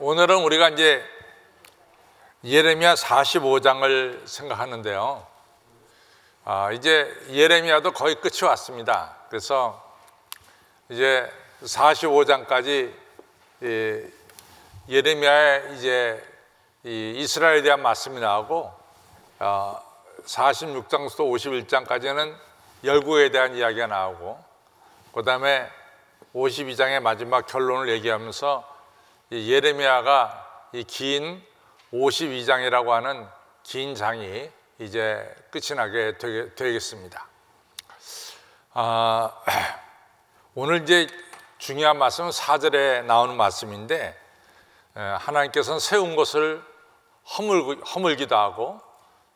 오늘은 우리가 이제 예레미야 45장을 생각하는데요. 이제 예레미야도 거의 끝이 왔습니다. 그래서 이제 45장까지 예레미야의 이제 이스라엘에 대한 말씀이 나오고 46장부터 51장까지는 열국에 대한 이야기가 나오고 그 다음에 52장의 마지막 결론을 얘기하면서 예레미야가 이 긴 52장이라고 하는 긴 장이 이제 끝이 나게 되겠습니다. 오늘 이제 중요한 말씀은 4절에 나오는 말씀인데, 하나님께서는 세운 것을 허물기도 하고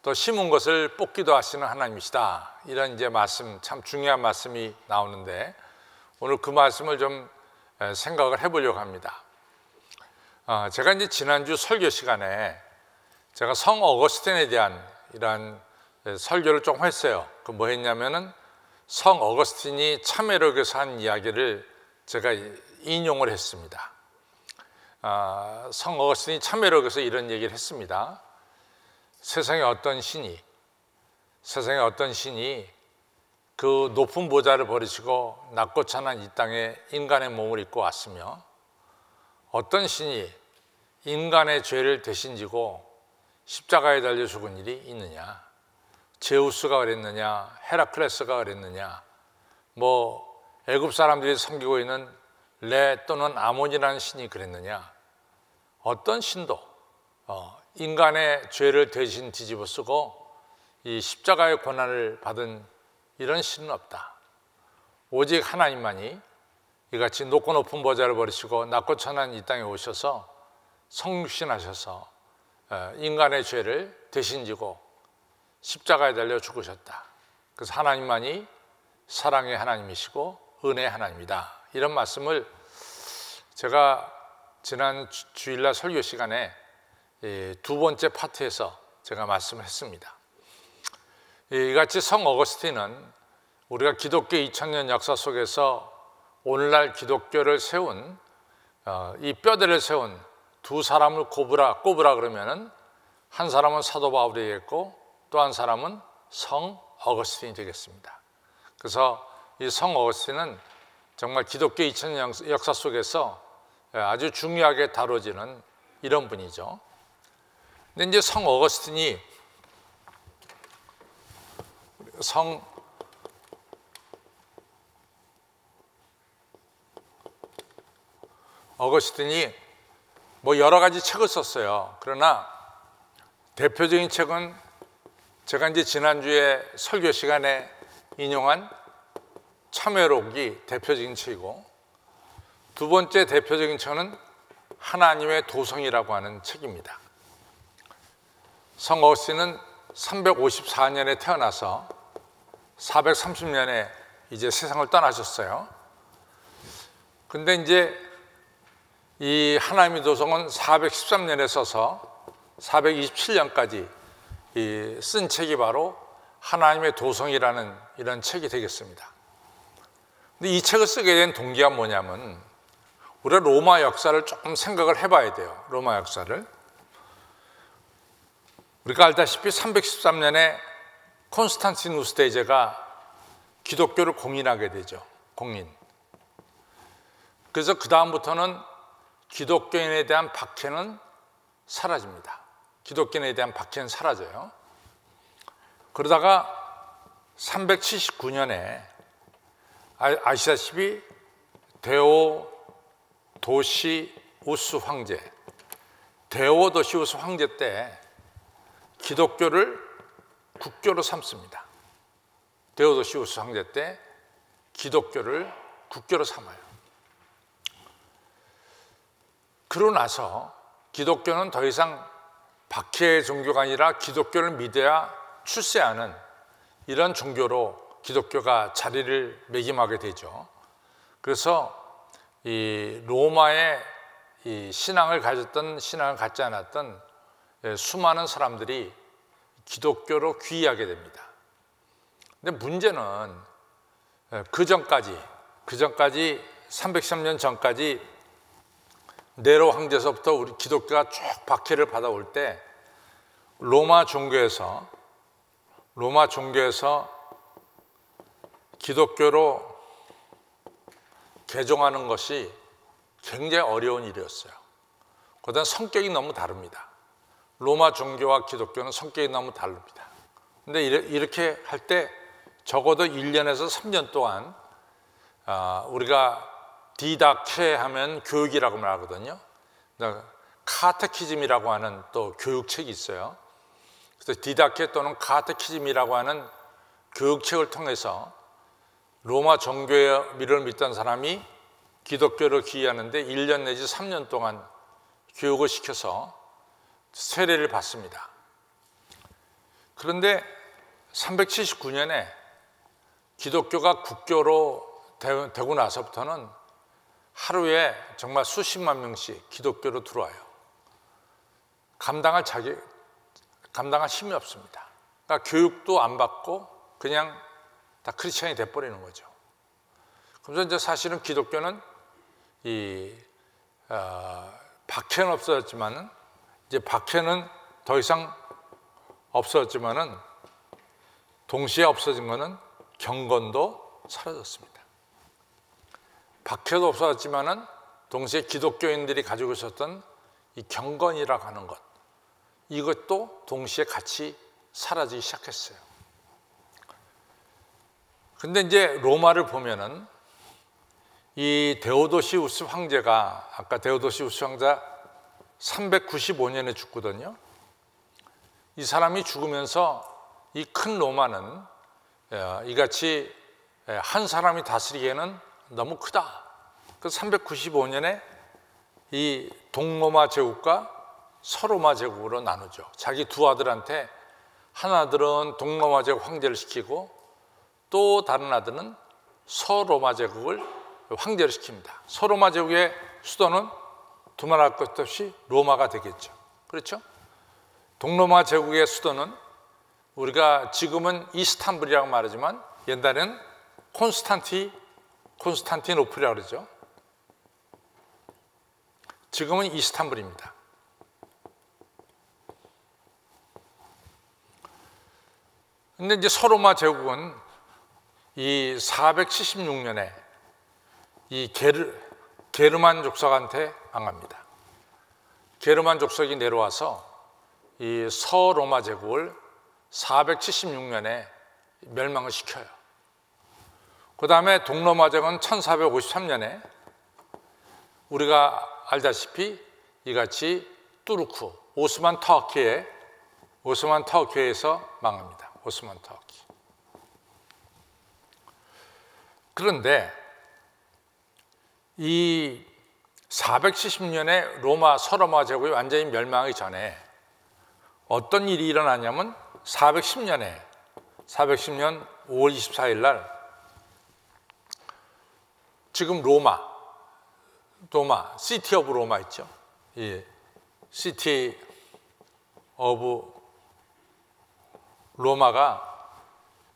또 심은 것을 뽑기도 하시는 하나님이시다. 이런 이제 말씀, 참 중요한 말씀이 나오는데 오늘 그 말씀을 좀 생각을 해보려고 합니다. 제가 이제 지난주 설교 시간에 제가 성 어거스틴에 대한 이러한 설교를 좀 했어요. 그 뭐 했냐면은 성 어거스틴이 참회록에서 한 이야기를 제가 인용을 했습니다. 성 어거스틴이 참회록에서 이런 얘기를 했습니다. 세상에 어떤 신이 그 높은 보좌를 버리시고 낮고 찬한 이 땅에 인간의 몸을 입고 왔으며 어떤 신이 인간의 죄를 대신 지고 십자가에 달려 죽은 일이 있느냐? 제우스가 그랬느냐? 헤라클레스가 그랬느냐? 뭐 애굽 사람들이 섬기고 있는 레 또는 아몬이라는 신이 그랬느냐? 어떤 신도 인간의 죄를 대신 뒤집어 쓰고 이 십자가의 고난을 받은 이런 신은 없다. 오직 하나님만이 이같이 높고 높은 보좌를 버리시고 낮고 천한 이 땅에 오셔서 성육신하셔서 인간의 죄를 대신 지고 십자가에 달려 죽으셨다. 그래서 하나님만이 사랑의 하나님이시고 은혜의 하나님이다. 이런 말씀을 제가 지난 주일날 설교 시간에 두 번째 파트에서 제가 말씀을 했습니다. 이같이 성 어거스틴은 우리가 기독교 2000년 역사 속에서 오늘날 기독교를 세운 이 뼈대를 세운 두 사람을 꼽으라 그러면은 한 사람은 사도 바울이 되겠고 또 한 사람은 성 어거스틴이 되겠습니다. 그래서 이 성 어거스틴은 정말 기독교 2000년 역사 속에서 아주 중요하게 다뤄지는 이런 분이죠. 근데 이제 성 어거스틴이 뭐 여러 가지 책을 썼어요. 그러나 대표적인 책은 제가 이제 지난주에 설교 시간에 인용한 참회록이 대표적인 책이고, 두 번째 대표적인 책은 하나님의 도성이라고 하는 책입니다. 성 어거스틴은 354년에 태어나서 430년에 이제 세상을 떠나셨어요. 근데 이제 이 하나님의 도성은 413년에 써서 427년까지 쓴 책이 바로 하나님의 도성이라는 이런 책이 되겠습니다. 근데 이 책을 쓰게 된 동기가 뭐냐면 우리가 로마 역사를 조금 생각을 해봐야 돼요. 로마 역사를. 우리가 알다시피 313년에 콘스탄티누스 대제가 기독교를 공인하게 되죠. 그래서 그 다음부터는 기독교인에 대한 박해는 사라집니다. 기독교인에 대한 박해는 사라져요. 그러다가 379년에 아시다시피 데오도시우스 황제 때 기독교를 국교로 삼습니다. 데오도시우스 황제 때 기독교를 국교로 삼아요. 그러고 나서 기독교는 더 이상 박해의 종교가 아니라 기독교를 믿어야 출세하는 이런 종교로 기독교가 자리를 매김하게 되죠. 그래서 이 로마의 이 신앙을 갖지 않았던 수많은 사람들이 기독교로 귀의하게 됩니다. 근데 문제는 그 전까지 313년 전까지 네로 황제에서부터 우리 기독교가 쭉 박해를 받아올 때 로마 종교에서 기독교로 개종하는 것이 굉장히 어려운 일이었어요. 그다음 성격이 너무 다릅니다. 로마 종교와 기독교는 성격이 너무 다릅니다. 근데 이렇게 할 때 적어도 1년에서 3년 동안 우리가 디다케 하면 교육이라고 말하거든요. 카테키즘이라고 하는 또 교육책이 있어요. 그래서 디다케 또는 카테키즘이라고 하는 교육책을 통해서 로마 종교의 미를 믿던 사람이 기독교를 귀의하는데 1년 내지 3년 동안 교육을 시켜서 세례를 받습니다. 그런데 379년에 기독교가 국교로 되고 나서부터는 하루에 정말 수십만 명씩 기독교로 들어와요. 감당할 힘이 없습니다. 그러니까 교육도 안 받고 그냥 다 크리스천이 돼버리는 거죠. 그래서 이제 사실은 기독교는 박해는 없어졌지만은 이제 박해는 더 이상 없어졌지만은 동시에 없어진 것은 경건도 사라졌습니다. 박해도 없어졌지만은 동시에 기독교인들이 가지고 있었던 이 경건이라고 하는 것, 이것도 동시에 같이 사라지기 시작했어요. 근데 이제 로마를 보면은 이 데오도시우스 황제가, 아까 데오도시우스 황제가 395년에 죽거든요. 이 사람이 죽으면서 이 큰 로마는 이같이 한 사람이 다스리기에는 너무 크다. 그래서 395년에 이 동로마 제국과 서로마 제국으로 나누죠. 자기 두 아들한테 한 아들은 동로마 제국 황제를 시키고 또 다른 아들은 서로마 제국을 황제를 시킵니다. 서로마 제국의 수도는 두말할 것 없이 로마가 되겠죠. 그렇죠? 동로마 제국의 수도는 우리가 지금은 이스탄불이라고 말하지만 옛날에는 콘스탄티노플이라고 그러죠. 지금은 이스탄불입니다. 근데 이제 서로마 제국은 이 476년에 이 게르만 족속한테 망합니다. 게르만 족속이 내려와서 이 서로마 제국을 476년에 멸망을 시켜요. 그 다음에 동로마 제국은 1453년에 우리가 알다시피 이같이 투르크, 오스만 터키에서 망합니다. 오스만 터키. 그런데 이 470년에 서로마 제국이 완전히 멸망하기 전에 어떤 일이 일어나냐면 410년 5월 24일 날 지금 로마, 시티 오브 로마 있죠. 이 시티 오브 로마가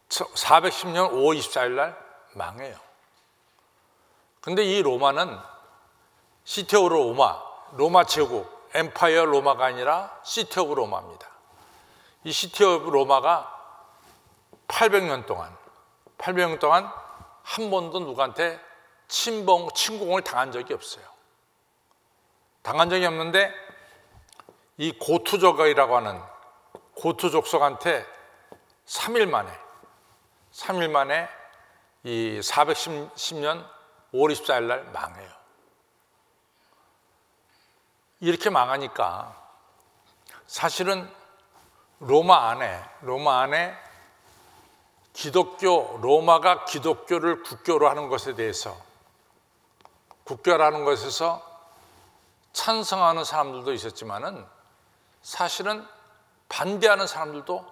410년 5월 24일 날 망해요. 근데 이 로마는 시티 오브 로마 제국, 엠파이어 로마가 아니라 시티 오브 로마입니다. 이 시티 오브 로마가 800년 동안 한 번도 누구한테 침공을 당한 적이 없어요. 당한 적이 없는데 이 고투족이라고 하는 고투 족속한테 3일 만에 이 410년 5월 24일 날 망해요. 이렇게 망하니까 사실은 로마 안에 로마가 기독교를 국교로 하는 것에 대해서 국교라는 것에서 찬성하는 사람들도 있었지만은 사실은 반대하는 사람들도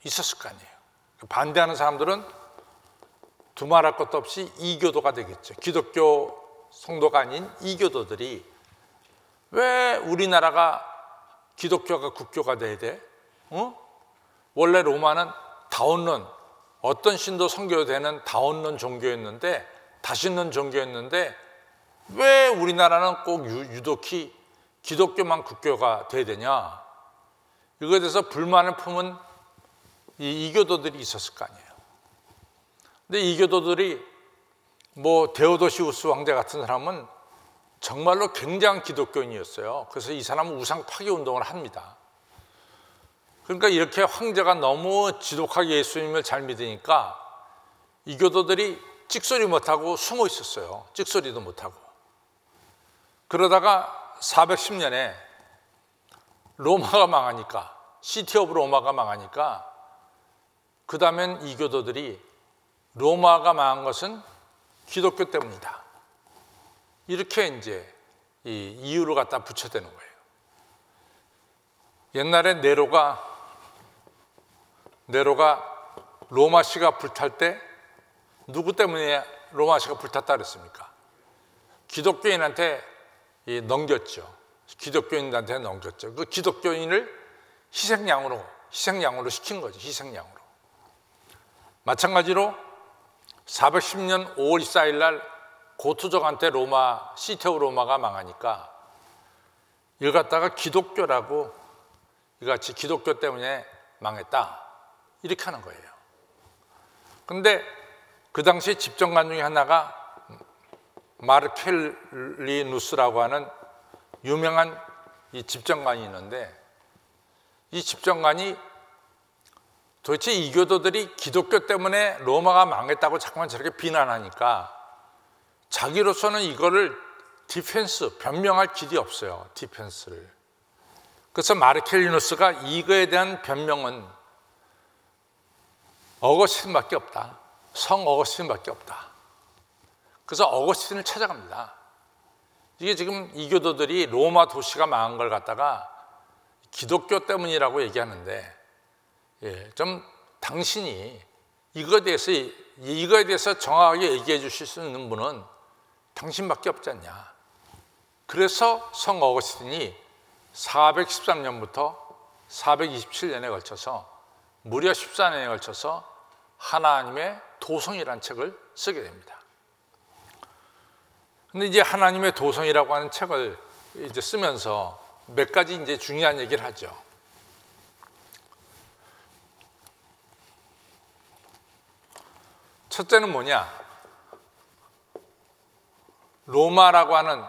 있었을 거 아니에요. 반대하는 사람들은 두말할 것도 없이 이교도가 되겠죠. 기독교 성도가 아닌 이교도들이 왜 우리나라가 기독교가 국교가 돼야 돼? 원래 로마는 다원론, 어떤 신도 선교되는 다원론 종교였는데, 다신론 종교였는데 왜 우리나라는 꼭 유독히 기독교만 국교가 돼야 되냐? 이거에 대해서 불만을 품은 이 이교도들이 있었을 거 아니에요. 근데 이교도들이 뭐 데오도시우스 황제 같은 사람은 정말로 굉장한 기독교인이었어요. 그래서 이 사람은 우상 파괴 운동을 합니다. 그러니까 이렇게 황제가 너무 지독하게 예수님을 잘 믿으니까 이교도들이 찍소리 못하고 숨어 있었어요. 찍소리도 못하고. 그러다가 410년에 로마가 망하니까, 시티 오브 로마가 망하니까 그 다음엔 이교도들이 로마가 망한 것은 기독교 때문이다, 이렇게 이제 이 이유를 갖다 붙여대는 거예요. 옛날에 네로가 로마시가 불탈 때 누구 때문에 로마시가 불탔다 그랬습니까? 기독교인한테 넘겼죠. 기독교인한테 넘겼죠. 그 기독교인을 희생양으로 시킨 거죠. 희생양으로. 마찬가지로 410년 5월 24일 날 고투족한테 시티 오브 로마가 망하니까 이걸 갖다가 기독교라고, 이같이 기독교 때문에 망했다, 이렇게 하는 거예요. 근데 그 당시 집정관 중에 하나가 마르켈리누스라고 하는 유명한 이 집정관이 있는데, 이 집정관이 도대체 이교도들이 기독교 때문에 로마가 망했다고 자꾸만 저렇게 비난하니까 자기로서는 이거를 변명할 길이 없어요. 디펜스를. 그래서 마르켈리누스가 이거에 대한 변명은 어거스틴밖에 없다. 성 어거스틴밖에 없다. 그래서 어거스틴을 찾아갑니다. 이게 지금 이교도들이 로마 도시가 망한 걸 갖다가 기독교 때문이라고 얘기하는데, 좀 당신이 이거에 대해서 정확하게 얘기해 주실 수 있는 분은 당신밖에 없지 않냐. 그래서 성 어거스틴이 413년부터 427년에 걸쳐서 무려 14년에 걸쳐서 하나님의 도성이라는 책을 쓰게 됩니다. 근데 이제 하나님의 도성이라고 하는 책을 이제 쓰면서 몇 가지 이제 중요한 얘기를 하죠. 첫째는 뭐냐? 로마라고 하는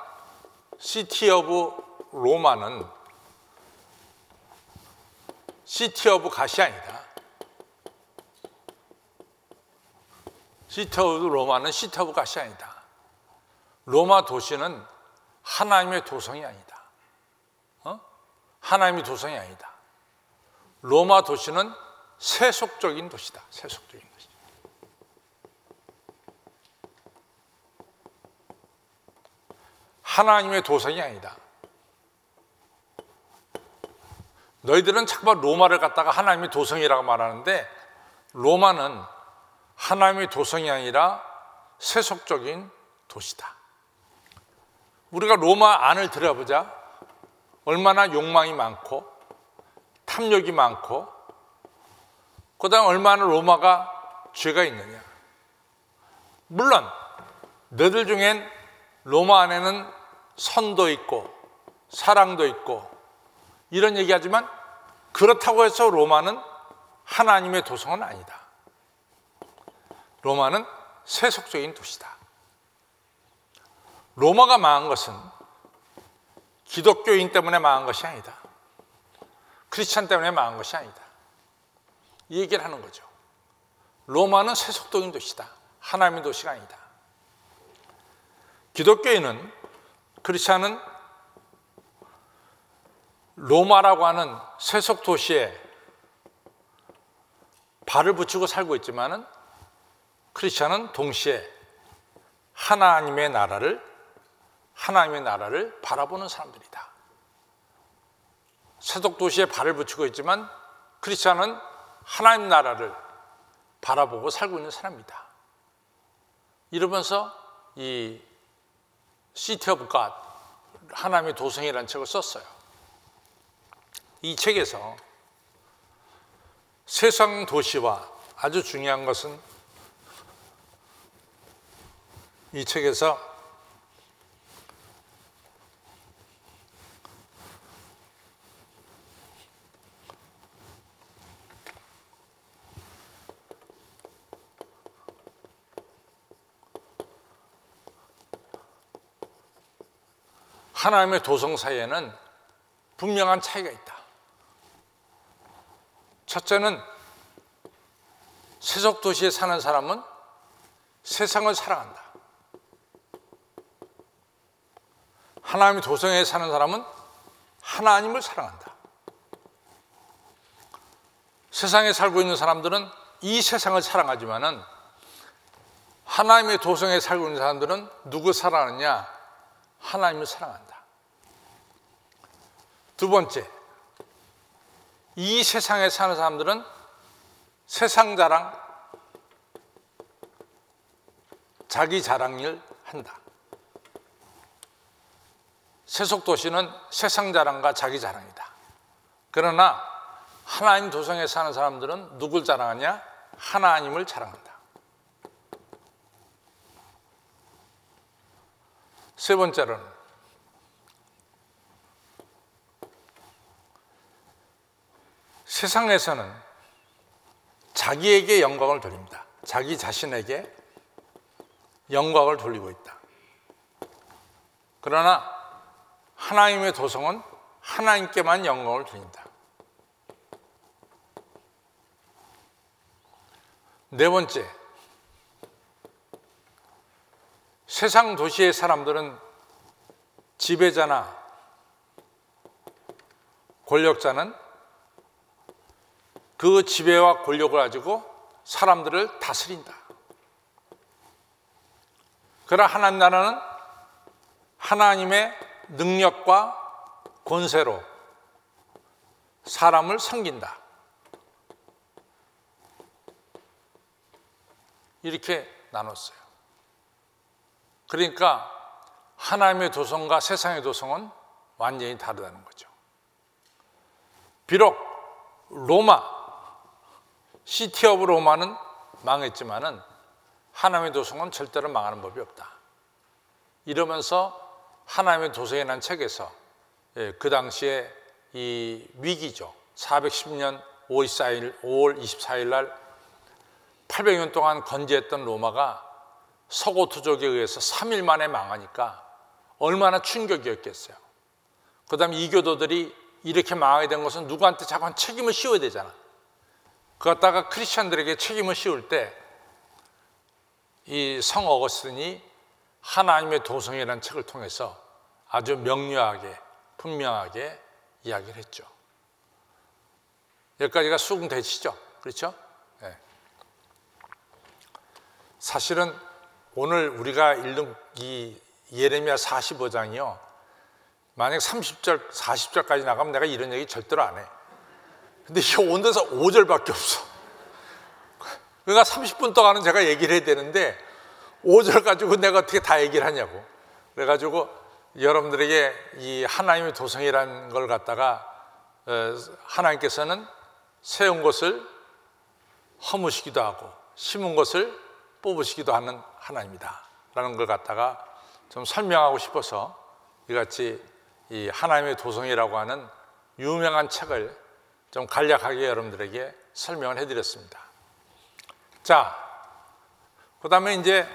시티 오브 로마는 시티 오브 갓이 아니다. 시티 오브 로마는 시티 오브 갓이 아니다. 로마 도시는 하나님의 도성이 아니다. 하나님의 도성이 아니다. 로마 도시는 세속적인 도시다. 세속적인 도시. 하나님의 도성이 아니다. 너희들은 자꾸 로마를 갖다가 하나님의 도성이라고 말하는데, 로마는 하나님의 도성이 아니라 세속적인 도시다. 우리가 로마 안을 들여보자. 얼마나 욕망이 많고 탐욕이 많고, 그 다음 얼마나 로마가 죄가 있느냐. 물론 너희들 중엔 로마 안에는 선도 있고 사랑도 있고 이런 얘기하지만, 그렇다고 해서 로마는 하나님의 도성은 아니다. 로마는 세속적인 도시다. 로마가 망한 것은 기독교인 때문에 망한 것이 아니다. 크리스찬 때문에 망한 것이 아니다. 이 얘기를 하는 거죠. 로마는 세속적인 도시다. 하나님의 도시가 아니다. 기독교인은, 크리스찬은 로마라고 하는 세속 도시에 발을 붙이고 살고 있지만은, 크리스찬은 동시에 하나님의 나라를 바라보는 사람들이다. 세속 도시에 발을 붙이고 있지만 크리스찬은 하나님 나라를 바라보고 살고 있는 사람이다. 이러면서 이 시티 오브 갓, 하나님의 도성이라는 책을 썼어요. 이 책에서 세상 도시와 아주 중요한 것은, 이 책에서 하나님의 도성 사이에는 분명한 차이가 있다. 첫째는 세속 도시에 사는 사람은 세상을 사랑한다. 하나님의 도성에 사는 사람은 하나님을 사랑한다. 세상에 살고 있는 사람들은 이 세상을 사랑하지만은 하나님의 도성에 살고 있는 사람들은 누구 사랑하느냐? 하나님을 사랑한다. 두 번째, 이 세상에 사는 사람들은 세상 자랑, 자기 자랑을 한다. 세속 도시는 세상 자랑과 자기 자랑이다. 그러나 하나님 도성에 사는 사람들은 누굴 자랑하냐? 하나님을 자랑한다. 세 번째로는 세상에서는 자기에게 영광을 돌립니다. 자기 자신에게 영광을 돌리고 있다. 그러나 하나님의 도성은 하나님께만 영광을 돌린다. 네 번째, 세상 도시의 사람들은 지배자나 권력자는 그 지배와 권력을 가지고 사람들을 다스린다. 그러나 하나님 나라는 하나님의 능력과 권세로 사람을 섬긴다. 이렇게 나눴어요. 그러니까 하나님의 도성과 세상의 도성은 완전히 다르다는 거죠. 비록 로마, 시티 오브 로마는 망했지만은 하나님의 도성은 절대로 망하는 법이 없다. 이러면서 하나님의 도성이라는 책에서 그 당시에 이 위기죠. 410년 5월 24일 날 800년 동안 건재했던 로마가 서고투족에 의해서 3일 만에 망하니까 얼마나 충격이었겠어요. 그 다음에 이교도들이 이렇게 망하게 된 것은 누구한테 자꾸 책임을 씌워야 되잖아. 그 갖다가 크리스천들에게 책임을 씌울 때 이 성 어거스틴이 하나님의 도성이라는 책을 통해서 아주 명료하게 분명하게 이야기를 했죠. 여기까지가 수긍되시죠? 그렇죠? 네. 사실은 오늘 우리가 읽는 이 예레미야 45장이요. 만약 30절, 40절까지 나가면 내가 이런 얘기 절대로 안 해. 근데 이 온데서 5절밖에 없어. 그러니까 30분 동안은 제가 얘기를 해야 되는데 5절 가지고 내가 어떻게 다 얘기를 하냐고. 그래가지고 여러분들에게 이 하나님의 도성이라는 걸 갖다가 하나님께서는 세운 것을 허무시기도 하고 심은 것을 뽑으시기도 하는 하나님이다 라는 걸 갖다가 좀 설명하고 싶어서 이같이 이 하나님의 도성이라고 하는 유명한 책을 좀 간략하게 여러분들에게 설명을 해드렸습니다. 자, 그 다음에 이제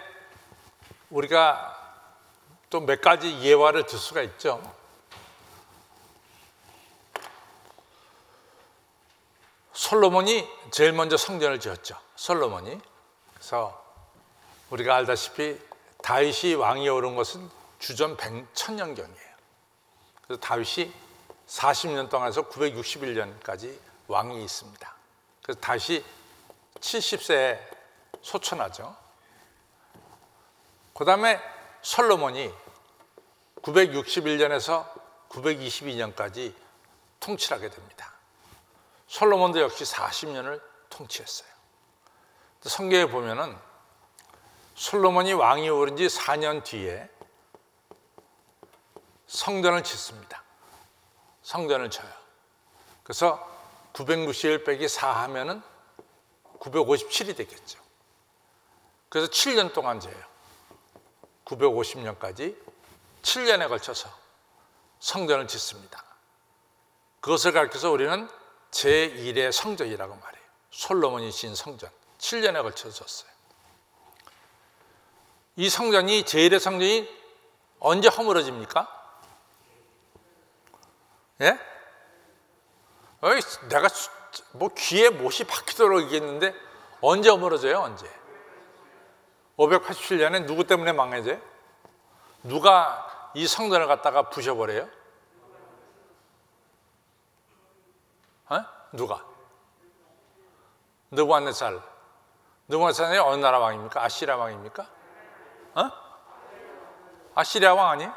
우리가 또 몇 가지 예화를 들 수가 있죠. 솔로몬이 제일 먼저 성전을 지었죠. 솔로몬이. 그래서 우리가 알다시피 다윗이 왕이 오른 것은 주전 1000년경이에요. 그래서 다윗이 40년 동안 해서 961년까지 왕이 있습니다. 그래서 다윗이 70세에 소천하죠. 그 다음에 솔로몬이 961년에서 922년까지 통치하게 됩니다. 솔로몬도 역시 40년을 통치했어요. 성경에 보면은 솔로몬이 왕이 오른 지 4년 뒤에 성전을 짓습니다. 성전을 쳐요. 그래서 961 빼기 4 하면은 957이 되겠죠. 그래서 7년 동안 재요. 950년까지 7년에 걸쳐서 성전을 짓습니다. 그것을 가르쳐서 우리는 제1의 성전이라고 말해요. 솔로몬이 지은 성전 7년에 걸쳐서 졌어요. 이 성전이 제1의 성전이 언제 허물어집니까? 예? 어이, 내가 뭐 귀에 못이 박히도록 얘기했는데 언제 허물어져요? 언제? 587년에 누구 때문에 망해져요? 누가 이 성전을 갖다가 부셔버려요? 어? 누가? 느부갓네살. 느부갓네살이 어느 나라 왕입니까? 아시리아 왕입니까? 어? 아시리아 왕 아니에요?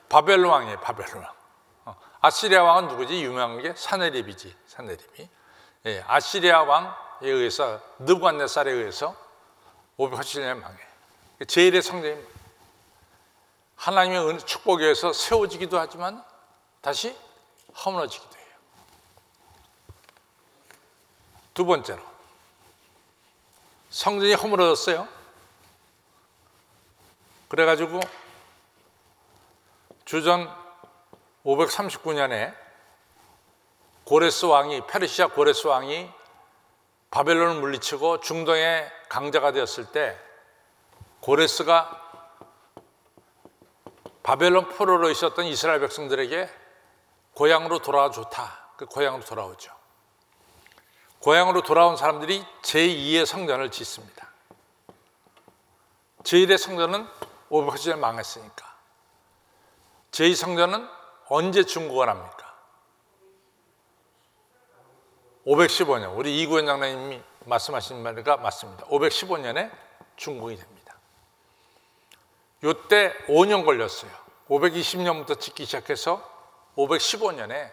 바벨론 왕이에요. 바벨론 왕. 아시리아 왕은 누구지? 유명한 게 사네립이지. 사네립이. 예, 아시리아 왕에 의해서, 느부갓네살에 의해서 587년에 망해. 제1의 성전이 하나님의 축복에 의해서 세워지기도 하지만 다시 허물어지기도 해요. 두 번째로, 성전이 허물어졌어요. 그래가지고 주전 539년에 고레스 왕이, 페르시아 고레스 왕이 바벨론을 물리치고 중동의 강자가 되었을 때 고레스가 바벨론 포로로 있었던 이스라엘 백성들에게 고향으로 돌아와 좋다. 그 고향으로 돌아오죠. 고향으로 돌아온 사람들이 제2의 성전을 짓습니다. 제1의 성전은 580년 망했으니까. 제2 성전은 언제 중국을 합니까? 515년. 우리 이구현 장로님이 말씀하신 말과 맞습니다. 515년에 중국이 됩니다. 이때 5년 걸렸어요. 520년부터 짓기 시작해서 515년에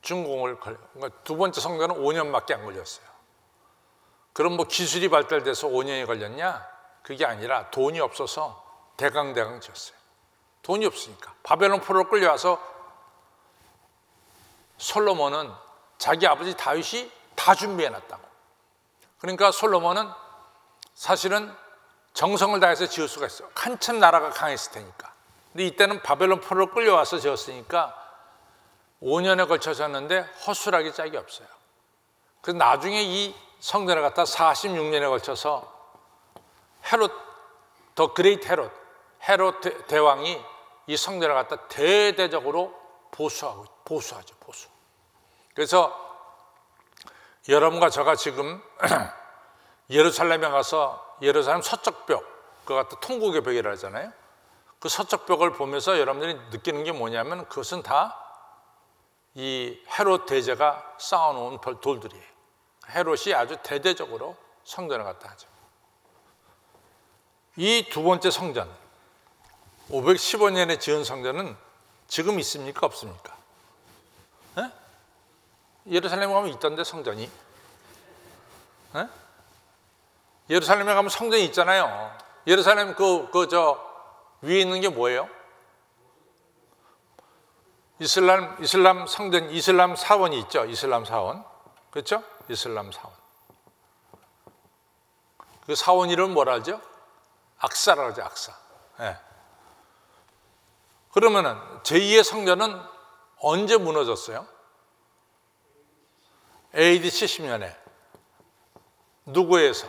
준공을 그러니까 두 번째 성전은 5년밖에 안 걸렸어요. 그럼 뭐 기술이 발달돼서 5년이 걸렸냐? 그게 아니라 돈이 없어서 대강대강 지었어요. 돈이 없으니까. 바벨론 포로로 끌려와서 솔로몬은 자기 아버지 다윗이 다 준비해놨다고. 그러니까 솔로몬은 사실은 정성을 다해서 지을 수가 있어요. 한참 나라가 강했을 테니까. 근데 이때는 바벨론 포로로 끌려와서 지었으니까 5년에 걸쳐서 했는데 허술하게 짝이 없어요. 그래서 나중에 이 성전을 갖다 46년에 걸쳐서 헤롯, 더 그레이트 헤롯 대왕이 이 성전을 갖다 대대적으로 보수하죠. 그래서 여러분과 저가 지금 예루살렘에 가서 예루살렘 서쪽 벽, 그거 갖다 통곡의 벽이라 하잖아요. 그 서쪽 벽을 보면서 여러분들이 느끼는 게 뭐냐면 그것은 다 이 헤롯 대제가 쌓아놓은 돌들이에요. 헤롯이 아주 대대적으로 성전을 갖다 하죠. 이 두 번째 성전, 515년에 지은 성전은 지금 있습니까? 없습니까? 에? 예루살렘에 가면 있던데 성전이. 에? 예루살렘에 가면 성전이 있잖아요. 예루살렘 위에 있는 게 뭐예요? 이슬람 성전, 이슬람 사원이 있죠. 이슬람 사원. 그렇죠? 이슬람 사원. 그 사원 이름은 뭐라 하죠? 악사라고 하죠. 악사. 네. 그러면은 제2의 성전은 언제 무너졌어요? AD 70년에 누구에서?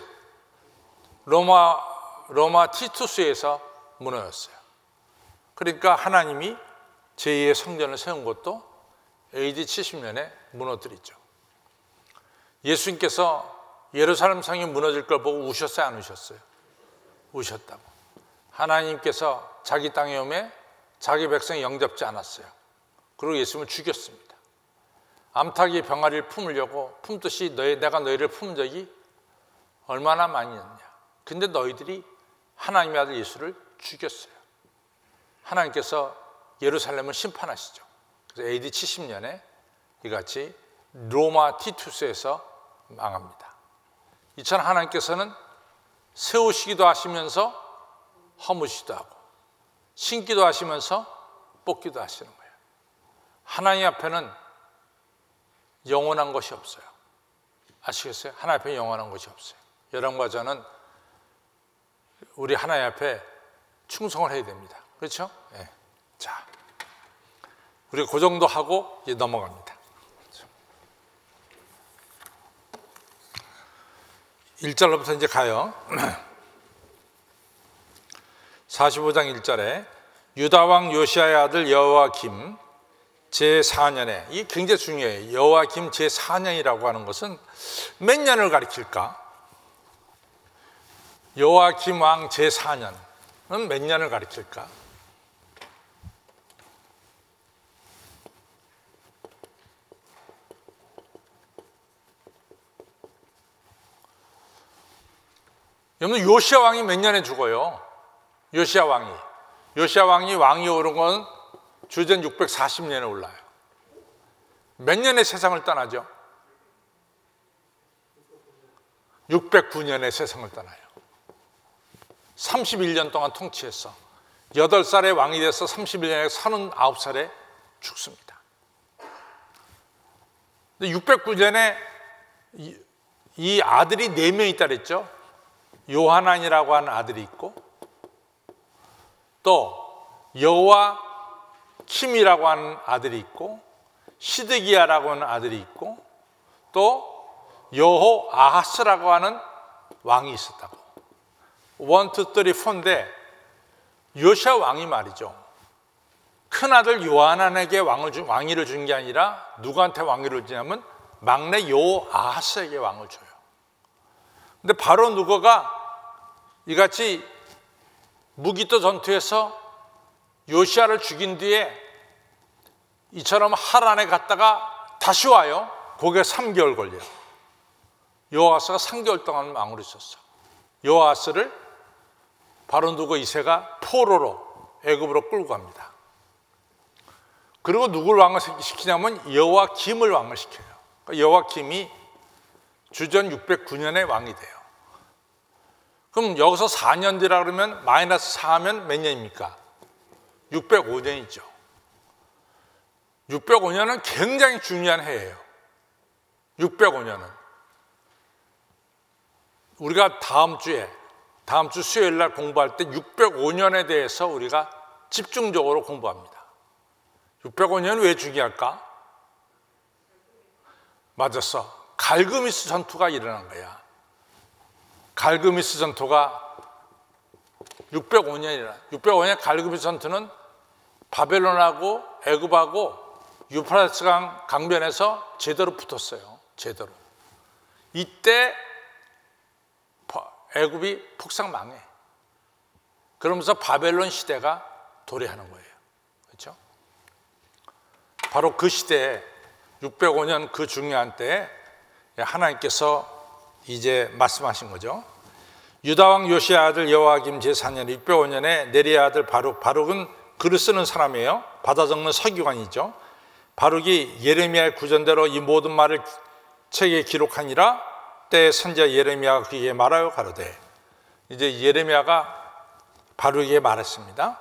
로마 티투스에서 무너졌어요. 그러니까 하나님이 제2의 성전을 세운 것도 AD 70년에 무너뜨리죠. 예수님께서 예루살렘 성이 무너질 걸 보고 우셨어요? 안 우셨어요? 우셨다고. 하나님께서 자기 땅에 오매 자기 백성이 영접지 않았어요. 그리고 예수님을 죽였습니다. 암탉이 병아리를 품으려고 품듯이 내가 너희를 품은 적이 얼마나 많이 있느냐. 근데 너희들이 하나님의 아들 예수를 죽였어요. 하나님께서 예루살렘을 심판하시죠. 그래서 AD 70년에 이같이 로마 티투스에서 망합니다. 이처럼 하나님께서는 세우시기도 하시면서 허무시기도 하고 신기도 하시면서 뽑기도 하시는 거예요. 하나님 앞에는 영원한 것이 없어요. 아시겠어요? 하나님 앞에 영원한 것이 없어요. 여러분과 저는 우리 하나님 앞에 충성을 해야 됩니다. 그렇죠? 네. 자, 우리 그 정도 하고 이제 넘어갑니다. 1절로부터 이제 가요. 45장 1절에 유다왕 요시야의 아들 여호와김 제4년에, 이게 굉장히 중요해요. 여호와김 제4년이라고 하는 것은 몇 년을 가리킬까? 여호와김 왕 제4년은 몇 년을 가리킬까? 여러분, 요시야 왕이 몇 년에 죽어요? 요시야 왕이 왕이 오른 건 주전 640년에 올라요. 몇 년에 세상을 떠나죠? 609년에 세상을 떠나요. 31년 동안 통치했어. 8살에 왕이 돼서 31년에 39살에 죽습니다. 609년에 이 아들이 4명 있다 그랬죠? 요하난이라고 하는 아들이 있고, 또 여호와킴이라고 하는 아들이 있고, 시드기야라고 하는 아들이 있고, 또 여호아하스라고 하는 왕이 있었다고. 1, 2, 3, 4인데 요시야 왕이 말이죠, 큰아들 요하난에게 왕위를 준 게 아니라 누구한테 왕위를 주냐면 막내 여호아하스에게 왕을 줘요. 근데 바로 누가가 이같이 무기토 전투에서 요시야를 죽인 뒤에 이처럼 하란에 갔다가 다시 와요. 거기에 3개월 걸려요. 여호아스가 3개월 동안 왕으로 있었어. 여호아스를 바로 누가 2세가 포로로 애굽으로 끌고 갑니다. 그리고 누굴 왕을 시키냐면 여호와김을 왕을 시켜요. 그러니까 여호와김이 주전 609년에 왕이 돼요. 그럼 여기서 4년 뒤라 그러면 마이너스 4하면 몇 년입니까? 605년이죠. 605년은 굉장히 중요한 해예요. 605년은 우리가 다음 주 수요일 날 공부할 때 605년에 대해서 우리가 집중적으로 공부합니다. 605년은 왜 중요할까? 맞았어. 갈그미스 전투가 일어난 거야. 갈그미스 전투가 605년 갈그미스 전투는 바벨론하고 애굽하고 유프라테스 강변에서 제대로 붙었어요. 제대로. 이때 애굽이 폭삭 망해. 그러면서 바벨론 시대가 도래하는 거예요. 그렇죠? 바로 그 시대에 605년 그 중요한 때에 하나님께서 이제 말씀하신 거죠. 유다왕 요시야 아들 여호와김 제4년 605년에 네리야 아들 바룩은 글을 쓰는 사람이에요. 받아 적는 서기관이죠. 바룩이 예레미야의 구전대로 이 모든 말을 책에 기록하니라. 때 선지자 예레미야가 그에게 말하여 가로되, 이제 예레미야가 바룩에게 말했습니다.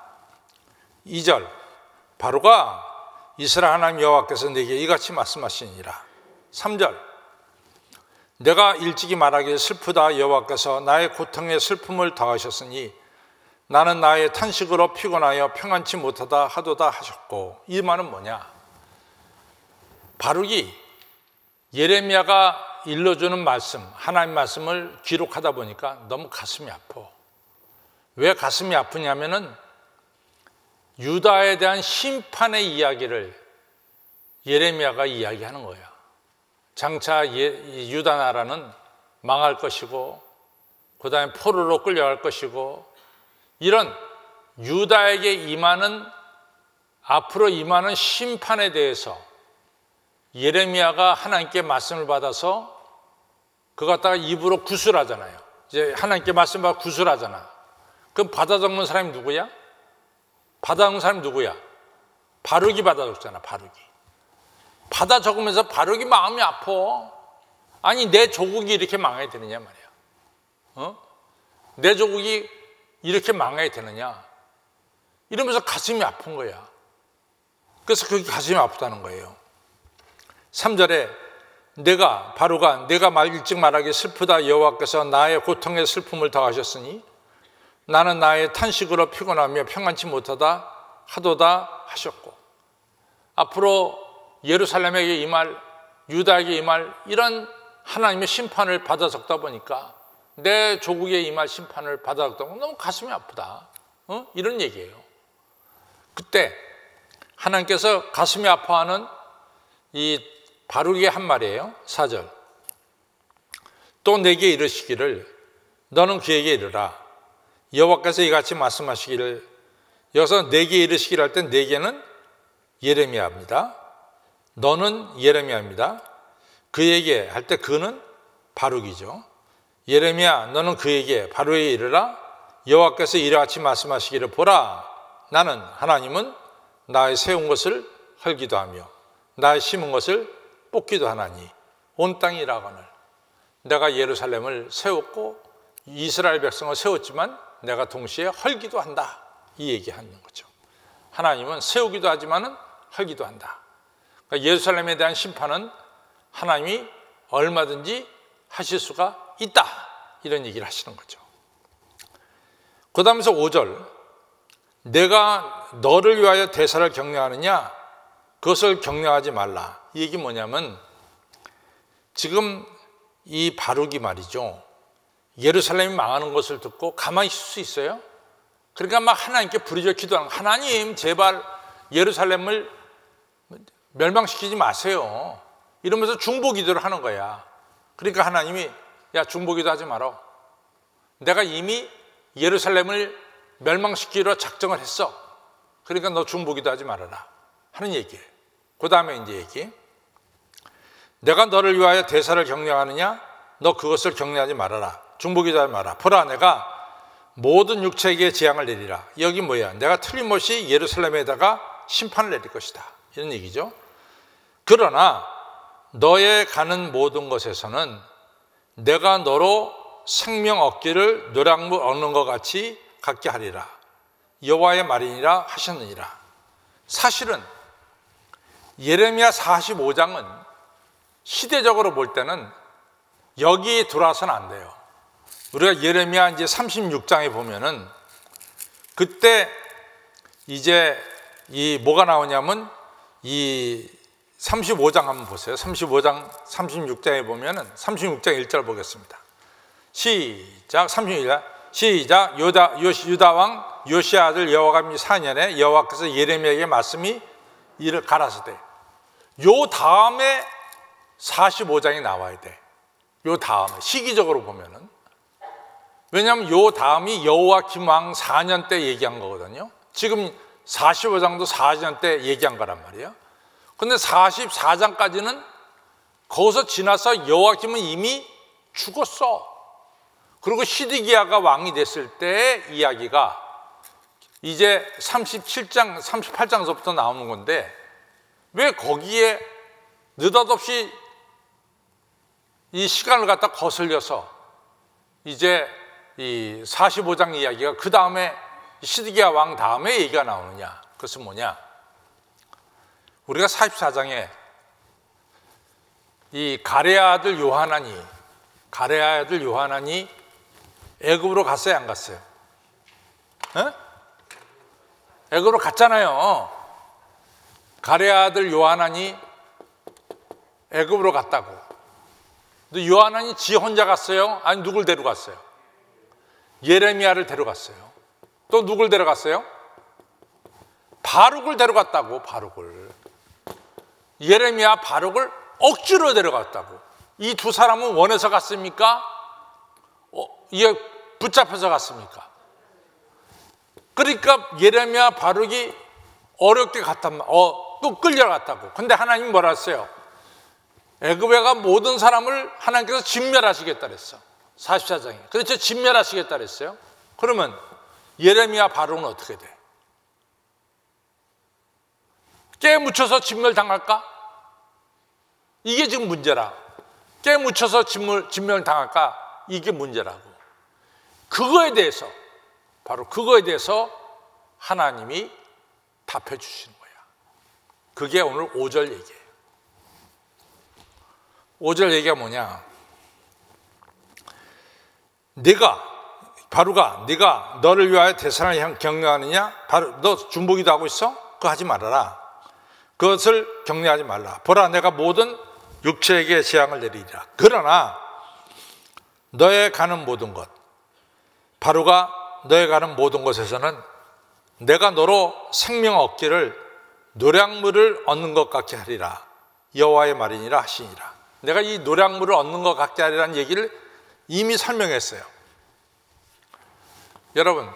2절, 바룩아, 이스라엘 하나님 여호와께서 내게 이같이 말씀하시니라. 3절, 내가 일찍이 말하기를 슬프다. 여호와께서 나의 고통에 슬픔을 더하셨으니 나는 나의 탄식으로 피곤하여 평안치 못하다 하도다 하셨고. 이 말은 뭐냐? 바룩이 예레미야가 일러주는 말씀, 하나님 말씀을 기록하다 보니까 너무 가슴이 아파. 왜 가슴이 아프냐면은 유다에 대한 심판의 이야기를 예레미야가 이야기하는 거야. 장차 유다 나라는 망할 것이고, 그 다음에 포로로 끌려갈 것이고, 이런 유다에게 앞으로 임하는 심판에 대해서 예레미야가 하나님께 말씀을 받아서 그거 갖다가 입으로 구술하잖아요. 이제 하나님께 말씀 받아 구술하잖아. 그럼 받아 적는 사람이 누구야? 받아 적는 사람이 누구야? 바룩이 받아 적잖아. 바룩이. 받아 적으면서 바룩이 마음이 아파. 아니, 내 조국이 이렇게 망해야 되느냐 말이야. 내 조국이 이렇게 망해야 되느냐. 이러면서 가슴이 아픈 거야. 그래서 그게 가슴이 아프다는 거예요. 3절에 바룩아, 내가 일찍 말하기 슬프다. 여호와께서 나의 고통에 슬픔을 더하셨으니 나는 나의 탄식으로 피곤하며 평안치 못하다 하도다 하셨고. 앞으로 예루살렘에게 임할, 유다에게 임할 이런 하나님의 심판을 받아 적다 보니까 내 조국에 임할 심판을 받아 적다 보니까 너무 가슴이 아프다. 이런 얘기예요. 그때 하나님께서 가슴이 아파하는 이 바룩의 한 말이에요. 4절. 또 내게 이르시기를 너는 그에게 이르라. 여호와께서 이같이 말씀하시기를. 여기서 내게 이르시기를 할 때 내게는 예레미야입니다. 너는 예레미야입니다. 그에게 할 때 그는 바룩이죠. 예레미야 너는 그에게 바룩에게 이르라. 여호와께서 이같이 말씀하시기를 보라. 나는 하나님은 나의 세운 것을 헐기도 하며 나의 심은 것을 뽑기도 하나니 온 땅이 일하거늘. 내가 예루살렘을 세웠고 이스라엘 백성을 세웠지만 내가 동시에 헐기도 한다. 이 얘기하는 거죠. 하나님은 세우기도 하지만은 헐기도 한다. 그러니까 예루살렘에 대한 심판은 하나님이 얼마든지 하실 수가 있다. 이런 얘기를 하시는 거죠. 그 다음에서 5절. 내가 너를 위하여 대사를 격려하느냐? 그것을 격려하지 말라. 이 얘기 뭐냐면 지금 이 바룩이 말이죠. 예루살렘이 망하는 것을 듣고 가만히 있을 수 있어요? 그러니까 막 하나님께 부르짖어 기도하는 거예요. 하나님 제발 예루살렘을 멸망시키지 마세요. 이러면서 중보기도를 하는 거야. 그러니까 하나님이 야 중보기도 하지 마라. 내가 이미 예루살렘을 멸망시키기로 작정을 했어. 그러니까 너 중보기도 하지 말아라 하는 얘기예요. 그 다음에 이제 얘기. 내가 너를 위하여 대사를 격려하느냐? 너 그것을 격려하지 말아라. 중보기도 하지 마라. 보라 내가 모든 육체에게 재앙을 내리라. 여기 뭐야? 내가 틀림없이 예루살렘에다가 심판을 내릴 것이다. 이런 얘기죠. 그러나 너의 가는 모든 것에서는 내가 너로 생명 얻기를 노량물 얻는 것 같이 갖게 하리라. 여호와의 말이니라 하셨느니라. 사실은 예레미야 45장은 시대적으로 볼 때는 여기에 들어와서는 안 돼요. 우리가 예레미야 이제 36장에 보면은 그때 이제 이 뭐가 나오냐면 이 35장 한번 보세요. 35장 36장에 보면은 36장 1절 보겠습니다. 시작. 36절 시작. 유다 왕 요시야 아들 여호와감 4년에 여호와께서 예레미야에게 말씀이 이를 가라사대. 요 다음에 45장이 나와야 돼. 요 다음에 시기적으로 보면은. 왜냐하면 요 다음이 여호와김 왕 4년 때 얘기한 거거든요. 지금 45장도 4년 때 얘기한 거란 말이에요. 근데 44장까지는 거기서 지나서 여호와김은 이미 죽었어. 그리고 시드기야가 왕이 됐을 때 이야기가 이제 37장, 38장서부터 나오는 건데 왜 거기에 느닷없이 이 시간을 갖다 거슬려서 이제 이 45장 이야기가 그 다음에 시드기야 왕 다음에 얘기가 나오느냐? 그것은 뭐냐? 우리가 44장에 이 가레야 아들 요하난이 애굽으로 갔어요, 안 갔어요? 에? 애굽으로 갔잖아요. 가레야 아들 요하난이 애굽으로 갔다고. 근데 요하난이 지 혼자 갔어요? 아니 누굴 데려갔어요? 예레미야를 데려갔어요. 또 누굴 데려갔어요? 바룩을 데려갔다고. 바룩을. 예레미야 바룩을 억지로 데려갔다고. 이 두 사람은 원해서 갔습니까? 이게 붙잡혀서 갔습니까? 그러니까 예레미야 바룩이 어렵게 갔단 말, 또 끌려갔다고. 근데 하나님이 뭐라 했어요? 애굽에 간 모든 사람을 하나님께서 진멸하시겠다 그랬어. 44장에. 그렇죠. 진멸하시겠다 그랬어요. 그러면 예레미야 바룩은 어떻게 돼? 깨묻혀서 진멸당할까? 이게 지금 문제라. 깨묻혀서 진멸당할까? 이게 문제라고. 그거에 대해서, 바로 그거에 대해서 하나님이 답해 주시는 거야. 그게 오늘 5절 얘기예요. 5절 얘기가 뭐냐? 바루가 네가 너를 위하여 대사를 격려하느냐? 바로 너 중보기도 하고 있어? 그거 하지 말아라. 그것을 격려하지 말라. 보라 내가 모든 육체에게 재앙을 내리리라. 그러나 너의 가는 모든 것, 바루가 너의 가는 모든 것에서는 내가 너로 생명 얻기를 노량물을 얻는 것 같게 하리라. 여호와의 말이니라 하시니라. 내가 이 노량물을 얻는 것 같게 하리라는 얘기를 이미 설명했어요. 여러분,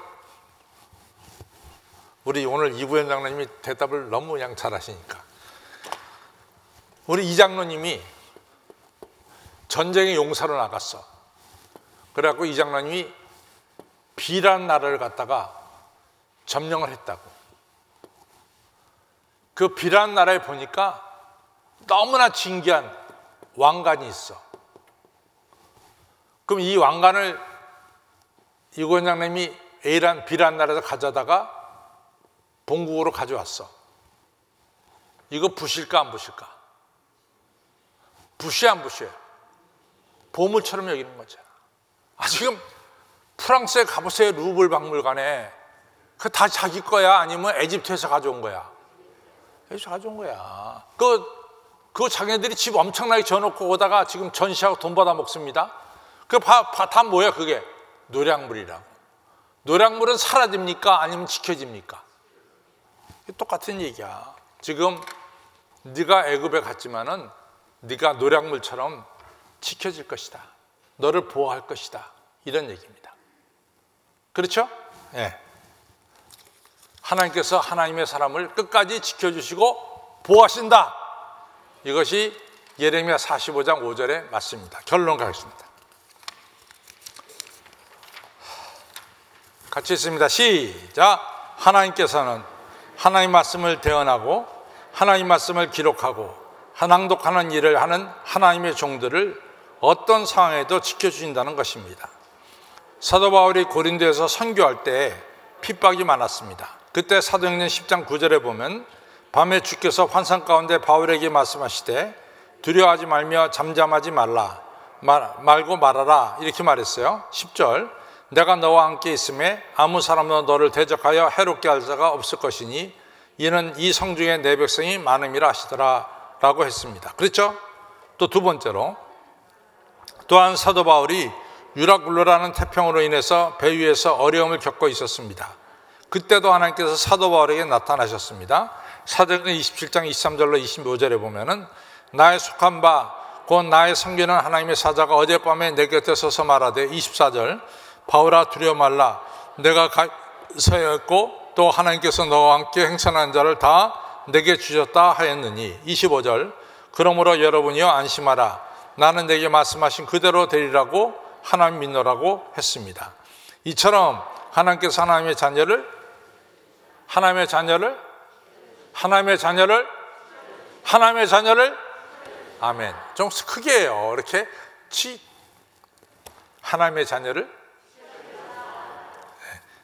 우리 오늘 이부현 장로님이 대답을 너무 그냥 잘하시니까, 우리 이 장로님이 전쟁에 용사로 나갔어. 그래갖고 이 장로님이 B라는 나라를 갔다가 점령을 했다고. 그 B라는 나라에 보니까 너무나 진귀한 왕관이 있어. 그럼 이 왕관을 이구현 장로님이 A란 B라는 나라에서 가져다가 본국으로 가져왔어. 이거 부실까 안 부실까? 부시야 안 부시야? 보물처럼 여기는 거잖아. 지금 프랑스에 가보세요. 루블 박물관에. 그 다 자기 거야? 아니면 에집트에서 가져온 거야? 에집트에서 가져온 거야. 그거 자기네들이 집 엄청나게 지어놓고 오다가 지금 전시하고 돈 받아 먹습니다. 다 뭐야 그게? 노량물이라고. 노량물은 사라집니까? 아니면 지켜집니까? 똑같은 얘기야. 지금 네가 애굽에 갔지만은 네가 노량물처럼 지켜질 것이다. 너를 보호할 것이다. 이런 얘기입니다. 그렇죠? 예. 하나님께서 하나님의 사람을 끝까지 지켜주시고 보호하신다. 이것이 예레미야 45장 5절의 말씀입니다. 결론 가겠습니다. 같이 있습니다. 시작. 하나님께서는 하나님 말씀을 대언하고 하나님 말씀을 기록하고 낭독하는 일을 하는 하나님의 종들을 어떤 상황에도 지켜주신다는 것입니다. 사도 바울이 고린도에서 선교할 때 핍박이 많았습니다. 그때 사도행전 10장 9절에 보면 밤에 주께서 환상 가운데 바울에게 말씀하시되 두려워하지 말며 잠잠하지 말고 말하라 이렇게 말했어요. 10절 내가 너와 함께 있음에 아무 사람도 너를 대적하여 해롭게 할 자가 없을 것이니 이는 이 성중에 내 백성이 많음이라 하시더라 라고 했습니다. 그렇죠? 또 두 번째로 또한 사도 바울이 유라굴로라는 태평으로 인해서 배 위에서 어려움을 겪고 있었습니다. 그때도 하나님께서 사도 바울에게 나타나셨습니다. 사도행전 27장 23절로 25절에 보면은 나의 속한 바 곧 나의 섬기는 하나님의 사자가 어젯밤에 내 곁에 서서 말하되 24절 바울아 두려워 말라 내가 서였고 또 하나님께서 너와 함께 행선하는 자를 다 내게 주셨다 하였느니 25절 그러므로 여러분이여 안심하라 나는 내게 말씀하신 그대로 되리라고 하나님 믿노라고 했습니다. 이처럼 하나님께서 하나님의 자녀를 아멘. 좀 크게 해요. 이렇게 하나님의 자녀를 네.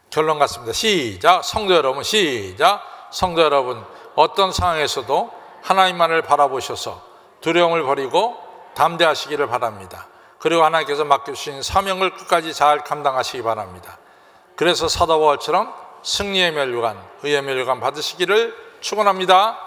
결론 같습니다. 시작. 성도 여러분 시작. 성도 여러분 어떤 상황에서도 하나님만을 바라보셔서 두려움을 버리고 담대하시기를 바랍니다. 그리고 하나님께서 맡겨주신 사명을 끝까지 잘 감당하시기 바랍니다. 그래서 사도 바울처럼 승리의 면류관, 의의 면류관 받으시기를 축원합니다.